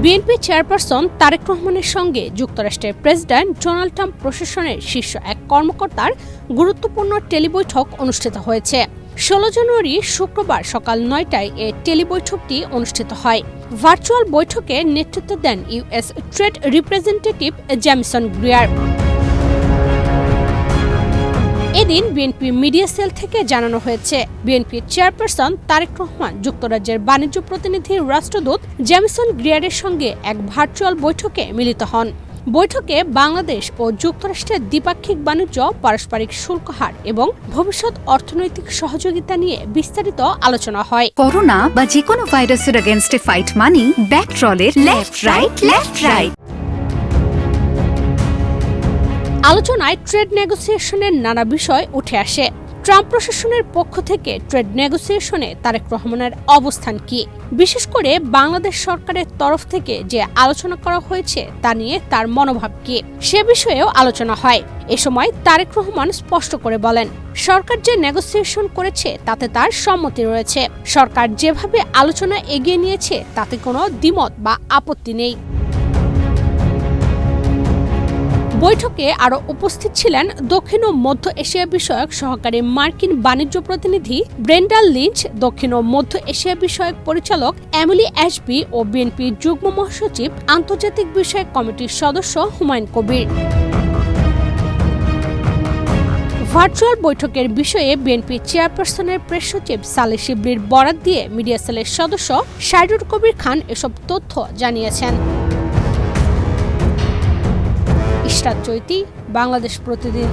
BNP chairperson Tarique রহমানের সঙ্গে যুক্তরাষ্ট্রের প্রেসিডেন্ট ডোনাল্ড ট্রাম্প প্রশাসনের শীর্ষ এক কর্মকর্তার গুরুত্বপূর্ণ টেলিবৈঠক অনুষ্ঠিত হয়েছে। 16 জানুয়ারি শুক্রবার সকাল 9টায় এ টেলিবৈঠকটি অনুষ্ঠিত হয়। ভার্চুয়াল বৈঠকে নেতৃত্ব দেন US trade representative Jamieson Greer. এদিন বিএনপি মিডিয়া সেল থেকে জানানো হয়েছে, বিএনপির চেয়ারপারসন তারেক রহমান যুক্তরাজ্যের বাণিজ্য প্রতিনিধি রাষ্ট্রদূত জেমিসন গ্রিয়ারের সঙ্গে এক ভার্চুয়াল বৈঠকে মিলিত হন। বৈঠকে বাংলাদেশ ও যুক্তরাষ্ট্রের দ্বিপাক্ষিক বাণিজ্য, পারস্পরিক শুল্ক হার এবং ভবিষ্যৎ অর্থনৈতিক সহযোগিতা নিয়ে বিস্তারিত আলোচনা হয়। করোনা বা যে কোনো ভাইরাসের এগেইনস্টে ফাইট মানি ব্যাকট্রলের লেফট রাইট। আলোচনায় ট্রেড নেগোসিয়েশনের নানা বিষয় উঠে আসে। ট্রাম্প প্রশাসনের পক্ষ থেকে ট্রেড নেগোসিয়েশনে তারেক রহমানের অবস্থান কি, বিশেষ করে বাংলাদেশ সরকারের তরফ থেকে যে আলোচনা করা হয়েছে তা নিয়ে তার মনোভাব কি, সে বিষয়েও আলোচনা হয়। এ সময় তারেক রহমান স্পষ্ট করে বলেন, সরকার যে নেগোসিয়েশন করেছে তাতে তার সম্মতি রয়েছে। সরকার যেভাবে আলোচনা এগিয়ে নিয়েছে তাতে কোনো দ্বিমত বা আপত্তি নেই। বৈঠকে আরও উপস্থিত ছিলেন দক্ষিণ ও মধ্য এশিয়া বিষয়ক সহকারী মার্কিন বাণিজ্য প্রতিনিধি ব্রেন্ডা লিঞ্চ, দক্ষিণ ও মধ্য এশিয়া বিষয়ক পরিচালক এমিলি অ্যাশবি ও বিএনপি যুগ্ম মহাসচিব আন্তর্জাতিক বিষয়ক কমিটির সদস্য হুমায়ুন কবির। ভার্চুয়াল বৈঠকের বিষয়ে বিএনপি চেয়ারপারসনের প্রেস সচিব সালেহ শিবলির বরাত দিয়ে মিডিয়া সেলের সদস্য সাইদুর কবির খান এসব তথ্য জানিয়েছেন। ইশরাত চৈতি, বাংলাদেশ প্রতিদিন।